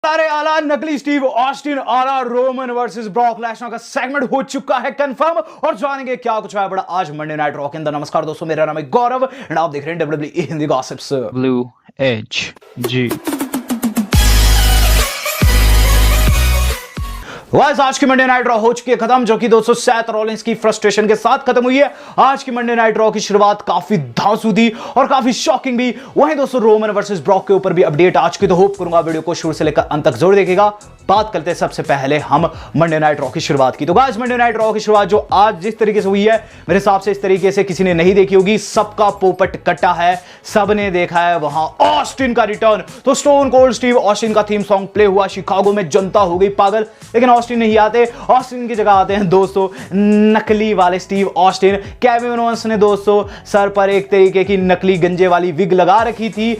अरे आला नकली स्टीव ऑस्टिन आला रोमन वर्सेस ब्रॉक लेसनर का सेगमेंट हो चुका है कंफर्म और जानेंगे क्या कुछ है बड़ा आज मंडे नाइट रॉ के अंदर। नमस्कार दोस्तों, मेरा नाम है गौरव एंड आप देख रहे हैं WWE Hindi gossips blue edge जी। आज की मंडे नाइट रॉ हो चुकी है खत्म, जो कि दोस्तों सेथ रॉलिंस की फ्रस्ट्रेशन के साथ खत्म हुई है। आज की मंडे नाइट रॉ की शुरुआत काफी धांसू थी और काफी शॉकिंग भी। वहीं दोस्तों रोमन वर्सेस ब्रॉक के ऊपर भी अपडेट आज की, तो होप करूंगा वीडियो को शुरू से लेकर अंत तक जरूर देखेगा। बात करते हैं सबसे पहले हम मंडे नाइट रॉ की शुरुआत की। तो गाइस मंडे नाइट रॉ की शुरुआत जो आज जिस तरीके से हुई है, मेरे हिसाब से इस तरीके से किसी ने नहीं देखी होगी। सबका पोपट कटा है, सबने देखा है वहां ऑस्टिन का रिटर्न। तो स्टोन कोल्ड स्टीव ऑस्टिन का थीम सॉन्ग प्ले हुआ, शिकागो में जनता हो गई पागल, लेकिन ऑस्टिन नहीं आते। ऑस्टिन की जगह आते हैं दोस्तों नकली वाले स्टीव ऑस्टिन। केविन ओवेंस ने दोस्तों सर पर एक तरीके की नकली गंजे वाली विग लगा रखी थी।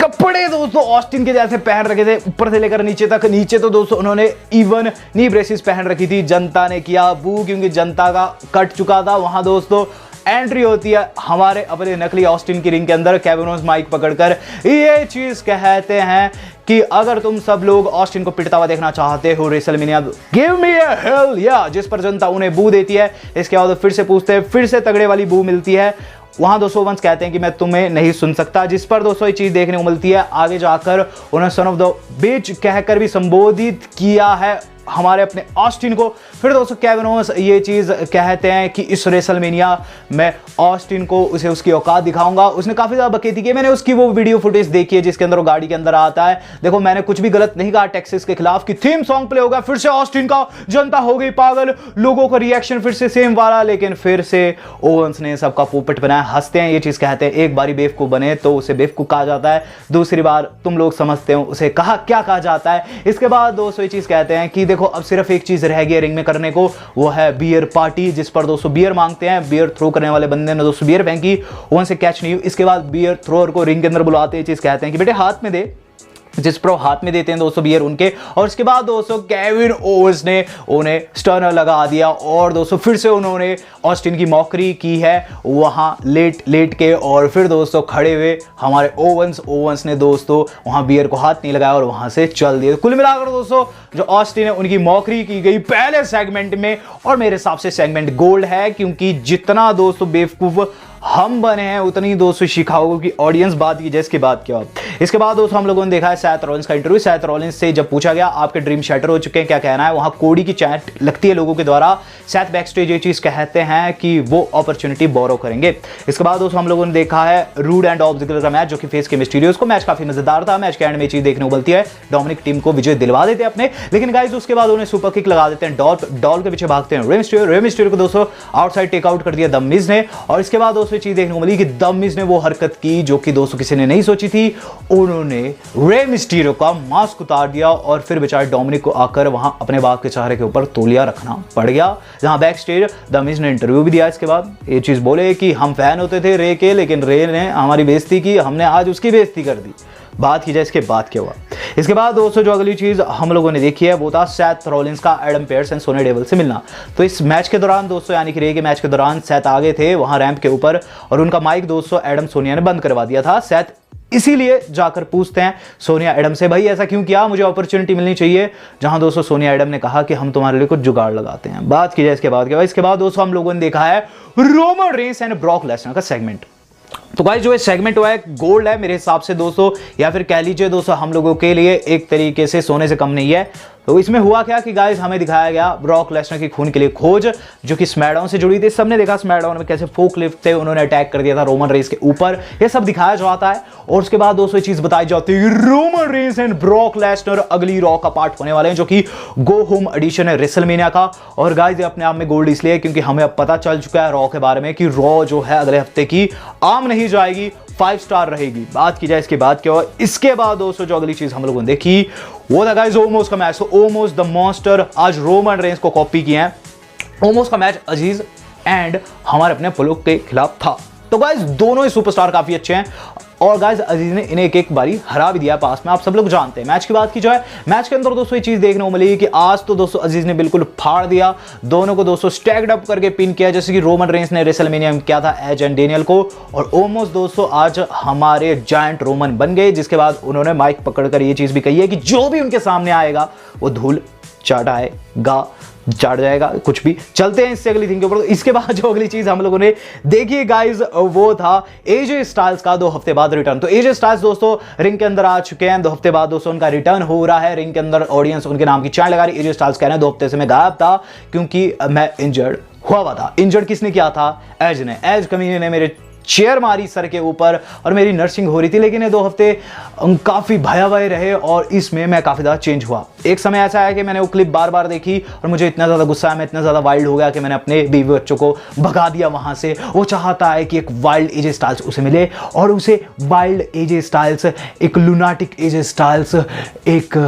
कपड़े दोस्तों ऑस्टिन के जैसे पहन रखे थे ऊपर से लेकर नीचे तक। नीचे तो दोस्तों उन्होंने इवन नी ब्रेसिस पहन रखी थी। जनता ने किया बू, क्योंकि जनता का कट चुका था। वहां दोस्तों एंट्री होती है हमारे अपने नकली ऑस्टिन की रिंग के अंदर। केविन ओवेंस माइक पकड़कर ये चीज कहते हैं कि अगर तुम सब लोग ऑस्टिन को पिटता हुआ देखना चाहते हो रेसलमेनिया, गिव मी अ हेल या, जिस पर जनता उन्हें बू देती है। इसके बाद फिर से पूछते हैं, फिर से तगड़े वाली बू मिलती है। वहां दोस्तों ओवेंस कहते हैं कि मैं तुम्हें नहीं सुन सकता, जिस पर दोस्तों ये चीज देखने को मिलती है। आगे जाकर उन्होंने सन ऑफ द बिच कहकर भी संबोधित किया है हमारे अपने ऑस्टिन को। फिर दोस्तों केविन ओवेंस ये चीज कहते हैं कि इस रेसलमेनिया में ऑस्टिन को उसे उसकी औकात दिखाऊंगा। उसने काफी ज्यादा बकैती की। मैंने उसकी वो वीडियो फुटेज देखी है जिसके अंदर वो गाड़ी के अंदर आता है। देखो मैंने कुछ भी गलत नहीं कहा टेक्सास के खिलाफ की थीम सॉन्ग प्ले होगा। फिर से ऑस्टिन का जनता हो गई पागल, लोगों का रिएक्शन फिर से सेम वाला, लेकिन फिर से ओवेंस ने सबका पोपट बनाया। हंसते हैं, ये चीज कहते हैं एक बारी बेवकूफ बने तो उसे बेवकूफ कहा जाता है, दूसरी बार तुम लोग समझते हो उसे क्या कहा जाता है। इसके बाद दोस्तों ये चीज कहते हैं कि देखो अब सिर्फ एक चीज रह गई रिंग में करने को, वो है बियर पार्टी, जिस पर दोस्तों बियर मांगते हैं। बियर थ्रो करने वाले बंदे ने दोस्तों बियर फेंकी, ओवेंस से कैच नहीं हुई। इसके बाद बियर थ्रोअर को रिंग के अंदर बुलाते हैं, चीज कहते हैं कि बेटे हाथ में दे, जिस पर हाथ में देते हैं दोस्तों बियर उनके। और इसके बाद दोस्तों केविन ओवेंस ने उन्हें स्टर्नर लगा दिया और दोस्तों फिर से उन्होंने ऑस्टिन की मॉकरी की है वहां लेट के। और फिर दोस्तों खड़े हुए हमारे ओवेंस ने दोस्तों वहां बियर को हाथ नहीं लगाया और वहां से चल दिए। कुल मिलाकर दोस्तों जो ऑस्टिन है उनकी मॉकरी की गई पहले सेगमेंट में, और मेरे हिसाब से सेगमेंट गोल्ड है, क्योंकि जितना दोस्तों बेवकूफ हम बने हैं उतनी दोस्तों शिकागो की ऑडियंस बात की जिसके बाद क्या। इसके बाद दोस्तों हम लोगों ने देखा है सेथ रॉलिंस का इंटरव्यू। सेथ रॉलिंस से जब पूछा गया आपके ड्रीम शैटर हो चुके हैं, क्या कहना है, वहां कोडी की चैट लगती है लोगों के द्वारा। सेथ बैकस्टेज ये चीज कहते हैं कि वो अपॉर्चुनिटी बोरो करेंगे। इसके बाद दोस्तों हम लोगों ने देखा है रूड एंड ऑब्जिकल का मैच, जो कि फेस के मिस्टीरियस को। मैच काफी मजेदार था। मैच के एंड में चीज देखने को मिलती है डोमिनिक टीम को विजय दिलवा देते हैं अपने, लेकिन गाइस उसके बाद उन्हें सुपर किक लगा देते हैं। डॉल के पीछे भागते हैं रे मिस्टीरियो को दोस्तों आउटसाइड टेकआउट कर दिया द मिज ने। और इसके बाद दोस्तों चीज देखने को मिली कि द मिज ने वो हरकत की जो कि दोस्तों किसी ने नहीं सोची थी। उन्होंने रे मिस्टीरियो का मास्क उतार दिया और फिर बेचारे डोमिनिक को आकर वहां अपने बाप के चेहरे के ऊपर तौलिया रखना पड़ गया। जहां बैक स्टेज द मिज ने इंटरव्यू भी दिया। इसके बाद ये चीज बोले कि हम फैन होते थे रे के, लेकिन रे ने हमारी बेइज्जती की, हमने आज उसकी बेइज्जती कर दी। बात की जाए इसके बाद क्या हुआ। इसके बाद दोस्तों जो अगली चीज हम लोगों ने देखी है वो था सेथ रॉलिंस का Adam pairs and Sonia devil से मिलना। तो इस मैच के दौरान दोस्तों यानी कि रे के मैच के दौरान सेथ आगे थे वहां रैंप के ऊपर, और उनका माइक दोस्तों एडम सोनिया ने बंद करवा दिया था। सेथ इसीलिए जाकर पूछते हैं सोनिया एडम से, भाई ऐसा क्यों किया, मुझे अपॉर्चुनिटी मिलनी चाहिए। जहां दोस्तों सोनिया एडम ने कहा कि हम तुम्हारे लिए कुछ जुगाड़ लगाते हैं। बात की जाए इसके बाद क्या। इसके बाद दोस्तों हम लोगों ने देखा है Roman Reigns and Brock Lesnar का सेगमेंट। तो गाइस जो ये सेगमेंट हुआ है गोल्ड है मेरे हिसाब से दोस्तों, या फिर कह लीजिए दोस्तों हम लोगों के लिए एक तरीके से सोने से कम नहीं है। तो इसमें हुआ क्या कि गाइस हमें दिखाया गया ब्रॉक लेसनर की खून के लिए खोज, जो कि स्मैकडाउन से जुड़ी थी। सबने देखा स्मैकडाउन में कैसे फोकलिफ्ट थे, उन्होंने अटैक कर दिया था रोमन रेंस के ऊपर। ये सब दिखाया जाता है और उसके बाद दोस्तों ये चीज बताई जाती है कि Roman Reigns and Brock Lesnar अगली रॉ का पार्ट होने वाले हैं, जो कि गो होम एडिशन है रेसलमेनिया का। और गाइस ये अपने आप में गोल्ड इसलिए क्योंकि हमें अब पता चल चुका है रॉ के बारे में कि रॉ जो है अगले हफ्ते की आम नहीं जाएगी, 5 स्टार रहेगी। बात की जाए इसके बाद क्या हुआ। इसके बाद दोस्तों जो अगली चीज हम लोगों ने देखी वो था गाइस ओमोस का मैच। तो ओमोस द मॉन्स्टर आज रोमन रेंस को कॉपी किए हैं। ओमोस का मैच अजीज एंड हमारे अपने पुलुक के खिलाफ था। तो गाइस दोनों ही सुपरस्टार काफी अच्छे हैं और गाइस अजीज ने इन्हें एक एक बारी हरा भी दिया पास में, आप सब लोग जानते हैं। मैच की बात की जाए, मैच के अंदर दोस्तों ये चीज देखने को मिली कि आज तो दोस्तों अजीज ने बिल्कुल फाड़ दिया, दोनों को दोस्तों स्टैक्ड अप करके पिन किया, जैसे कि रोमन रेंस ने रेसलमेनिया में किया था एज एंड डेनियल को। और ऑलमोस्ट दोस्तों आज हमारे जायंट रोमन बन गए, जिसके बाद उन्होंने माइक पकड़कर ये चीज भी कही है कि जो भी उनके सामने आएगा वो धूल चाट जाएगा, कुछ भी। चलते हैं इससे अगली थिंग के ऊपर। इसके बाद जो अगली चीज हम लोगों ने देखी गाइज वो था एजे स्टाइल्स का 2 हफ्ते बाद रिटर्न। तो एजे स्टाइल्स दोस्तों रिंग के अंदर आ चुके हैं, 2 हफ्ते बाद दोस्तों उनका रिटर्न हो रहा है रिंग के अंदर। ऑडियंस उनके नाम की चाय लगा रही। एजे स्टाइल्स कह रहे हैं 2 हफ्ते से मैं गायब था क्योंकि मैं इंजर्ड हुआ था। इंजर्ड किसने किया था? एज ने। एज कमीने ने मेरे चेयर मारी सर के ऊपर और मेरी नर्सिंग हो रही थी, लेकिन ये 2 हफ्ते काफ़ी भयावह रहे और इसमें मैं काफ़ी ज़्यादा चेंज हुआ। एक समय ऐसा है कि मैंने वो क्लिप बार बार देखी और मुझे इतना ज़्यादा गुस्सा है, मैं इतना ज़्यादा वाइल्ड हो गया कि मैंने अपने बीवी बच्चों को भगा दिया वहाँ से। वो चाहता है कि एक वाइल्ड एजे स्टाइल्स उसे मिले और उसे वाइल्ड एजे स्टाइल्स, एक लुनाटिक एजे स्टाइल्स, एक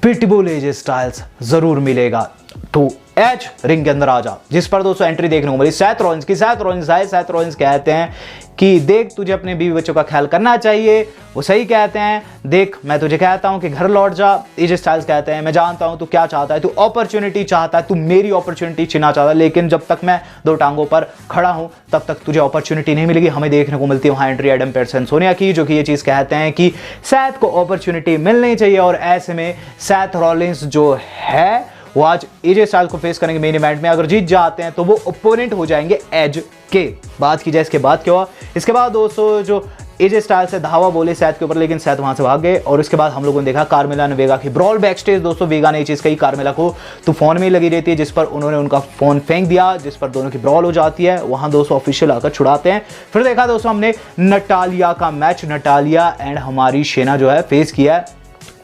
पिटबुल एजे स्टाइल्स ज़रूर मिलेगा। तो एज रिंग के अंदर आ जा, जिस पर दोस्तों एंट्री देखने को मिली सेथ रॉलिंस की। सेथ रॉलिंस कहते हैं कि देख तुझे अपने बीवी बच्चों का ख्याल करना चाहिए। वो सही कहते हैं, देख मैं तुझे कहता हूं कि घर लौट जा। एजे स्टाइल्स कहते हैं मैं जानता हूं तू क्या चाहता है, तू अपॉर्चुनिटी चाहता है, तू मेरी अपॉर्चुनिटी छीनना चाहता है, लेकिन जब तक मैं 2 टांगों पर खड़ा हूं तब तक तुझे अपॉर्चुनिटी नहीं मिलेगी। हमें देखने को मिलती है वहां entry Adam pairs and Sonia की, जो कि ये चीज कहते हैं कि सेथ को अपॉर्चुनिटी मिलनी चाहिए। और ऐसे में सेथ रॉलिंस जो है वो आज एजे स्टाइल्स को फेस करेंगे मेन इवेंट में। अगर जीत जाते हैं तो वो ओपोनेंट हो जाएंगे एज के। बात की जाए इसके बाद क्या हुआ, इसके बाद दोस्तों जो एजे स्टाइल्स से धावा बोले सेथ के ऊपर, लेकिन सेथ वहां से भाग गए। और इसके बाद हम लोगों ने देखा कार्मेला ने वेगा की ब्रॉल बैक स्टेज। दोस्तों वेगा ने ये चीज कही कार्मेला को तो फोन में ही लगी रहती है, जिस पर उन्होंने उनका फोन फेंक दिया, जिस पर दोनों की ब्रॉल हो जाती है। वहां दोस्तों ऑफिशियल आकर छुड़ाते हैं। फिर देखा दोस्तों हमने नटालिया का मैच, नटालिया एंड हमारी शेना जो है फेस किया है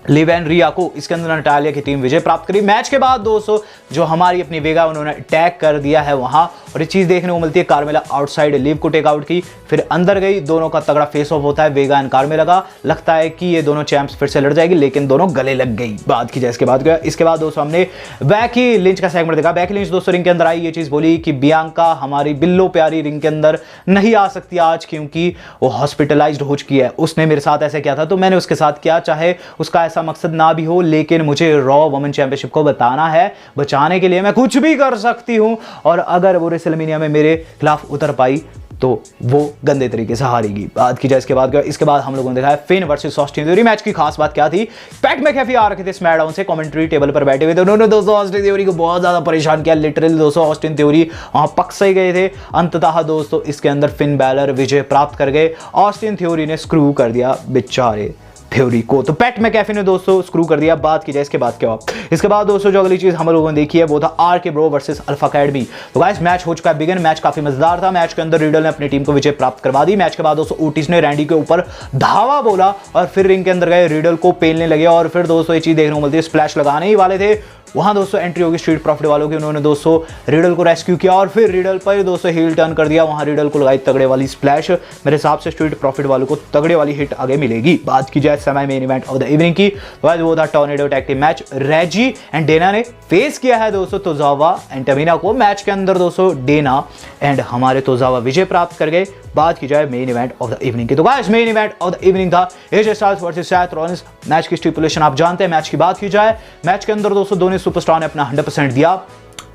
लिव एंड रिया को। इसके अंदर नटालिया की टीम विजय प्राप्त करी। मैच के बाद दोस्तों जो हमारी अपनी वेगा उन्होंने अटैक कर दिया है वहां, और ये चीज देखने को मिलती है कार्मेला आउटसाइड लिव को टेक आउट की, फिर अंदर गई। दोनों का तगड़ा फेस ऑफ होता है वेगा एंड कार्मेला का। लगता है कि ये दोनों चैंप्स फिर से लड़ जाएगी, लेकिन दोनों गले लग गई। बात की जाए इसके बाद क्या, इसके बाद दोस्तों हमने बैकी लिंच का सेगमेंट देखा। बैकी लिंच दोस्तों रिंग के अंदर आई, ये चीज बोली कि बियांका हमारी बिल्लो प्यारी रिंग के अंदर नहीं आ सकती आज क्योंकि वो हॉस्पिटलाइज्ड हो चुकी है। उसने मेरे साथ ऐसे किया था तो मैंने उसके साथ किया, चाहे उसका ऐसा मकसद ना भी हो, लेकिन मुझे रॉ वुमेन चैंपियनशिप को बताना है। बचाने के लिए मैं कुछ भी कर सकती हूं, और अगर वो रेसलमेनिया में मेरे खिलाफ उतर पाई तो वो गंदे तरीके से हारेगी। बात की जाए इसके बाद क्या, इसके बाद हम लोगों ने देखा है Finn versus Austin theory. Match की खास बात क्या थी, पैट मैकेफी आ रखे थे स्मैकडाउन से, कमेंट्री टेबल पर बैठे हुए थे। उन्होंने दोस्तों ऑस्टिन थ्योरी को बहुत ज्यादा परेशान किया। लिटरली दोस्तों ऑस्टिन थ्योरी वहां पक से गए थे। अंततः दोस्तों इसके अंदर फिन बैलर विजय प्राप्त कर गए। ऑस्टिन थ्योरी ने स्क्रू कर दिया बेचारे थ्योरी को, तो पैट मैकेफी ने दोस्तों स्क्रू कर दिया। बात की जाए इसके बाद क्या हुआ, इसके बाद दोस्तों जो अगली चीज हम लोगों ने देखी है वो था आर के ब्रो वर्सेस अल्फा अकेडमी। तो गाइस मैच हो चुका है बिगिन। मैच काफी मजेदार था। मैच के अंदर रिडल ने अपनी टीम को विजय प्राप्त करवा दी। मैच के बाद दोस्तों ओटिस ने रैंडी के ऊपर धावा बोला और फिर रिंग के अंदर गए, रिडल को पेलने लगे। और फिर दोस्तों ये चीज देखने को मिलती है, स्प्लैश लगाने ही वाले थे, वहां दोस्तों एंट्री होगी स्ट्रीट प्रॉफिट वालों की। उन्होंने दोस्तों रिडल को रेस्क्यू किया और फिर रिडल पर दोस्तों हील टर्न कर दिया। वहां रिडल को लगाई तगड़े वाली स्प्लैश। मेरे हिसाब से स्ट्रीट प्रॉफिट वालों को तगड़े वाली हिट आगे मिलेगी। बात की जाए semi main event of the evening की, वो था tornado tag team match. Reggie and Dana ने फेस किया है दोस्तों तोजावा एंड टमीना को। मैच के अंदर दोस्तों डेना एंड हमारे तोजावा विजय प्राप्त कर गए। बात की जाए main event of the evening की, तो guys main event of the evening था AJ Styles versus Seth Rollins. Match की स्टिपुलेशन आप जानते हैं। मैच की बात की जाए, मैच के अंदर दोस्तों दोनों सुपरस्टार ने अपना 100% दिया।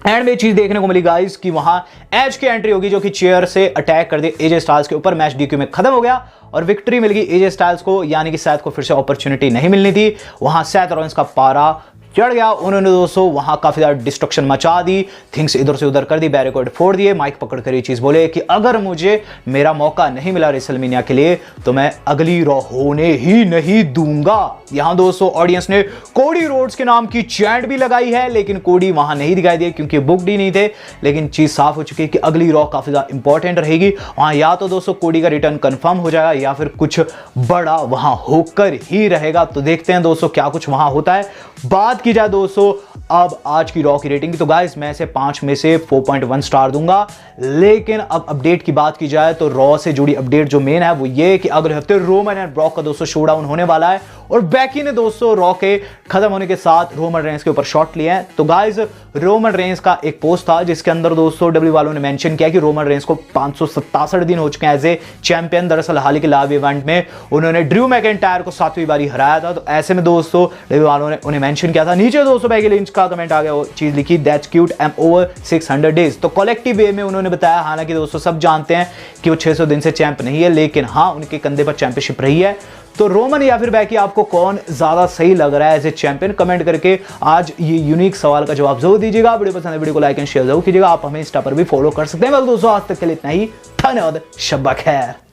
एंड में चीज देखने को मिली गाइस कि वहां एज की एंट्री होगी, जो कि चेयर से अटैक कर दे एजे स्टाइल्स के ऊपर। मैच डीक्यू में खत्म हो गया और विक्ट्री मिल गई एजे स्टाइल्स को, यानी कि सेथ को फिर से अपॉर्चुनिटी नहीं मिलनी थी। वहां सेथ रॉलिंस का पारा चढ़ गया। उन्होंने दोस्तों वहां काफी ज्यादा डिस्ट्रक्शन मचा दी, थिंग्स इधर से उधर कर दी, बैरिकेड फोड़ दिए। माइक पकड़कर ये चीज बोले कि अगर मुझे मेरा मौका नहीं मिला रेसलमेनिया के लिए तो मैं अगली रॉ होने ही नहीं दूंगा। यहां दोस्तों ऑडियंस ने कोडी रोड्स के नाम की चैंट भी लगाई है, लेकिन कोडी वहां नहीं दिखाई दिए क्योंकि बुकड ही नहीं थे। लेकिन चीज साफ हो चुकी है कि अगली रॉ काफी ज्यादा इंपॉर्टेंट रहेगी। वहां या तो दोस्तों कोडी का रिटर्न कंफर्म हो जाएगा या फिर कुछ बड़ा वहां होकर ही रहेगा। तो देखते हैं दोस्तों क्या कुछ वहां होता है। बात की जाए दोस्तों अब आज की रॉ की रेटिंग की, तो गाइस मैं इसे 5 में से 4.1 स्टार दूंगा। लेकिन अब अपडेट की बात की जाए तो रॉ से जुड़ी अपडेट जो मेन है वो ये कि अगले हफ्ते रोमन एंड ब्रॉक का दोस्तों शोडाउन होने वाला है। और बेकी ने दोस्तों रॉ के खत्म होने के साथ रोमन रेंस के ऊपर शॉट लिए हैं। तो गाइस रोमन रेंस का एक पोस्ट था जिसके अंदर दोस्तों डब्ल्यू वालों ने मेंशन किया कि रोमन रेंस को 567 दिन हो चुके हैं एज ए चैंपियन। दरअसल हाल ही के लाइव इवेंट में उन्होंने ड्रू मैकिंटायर को 7वीं बारी हराया था। तो ऐसे में दोस्तों डब्ल्यू वालों ने उन्हें मेंशन किया था। नीचे दोस्तों बेकी लिंच का कमेंट आ गया, वो चीज लिखी, that's cute, I am over 600 days. तो कलेक्टिव वे में उन्होंने बताया, हालांकि दोस्तों सब जानते हैं कि वो 600 दिन से चैंप नहीं है, लेकिन हाँ उनके कंधे पर चैंपियनशिप रही है। तो रोमन या फिर बेकी आपको कौन ज्यादा सही लग रहा है एज ए चैंपियन? कमेंट करके आज ये यूनिक सवाल का जवाब जरूर दीजिएगा। वीडियो पसंद है वीडियो को लाइक एंड शेयर जरूर कीजिएगा। आप हमें इंस्टा पर भी फॉलो कर सकते हैं। दोस्तों आज तक के लिए इतना ही, धन्यवाद, शब्बा खैर।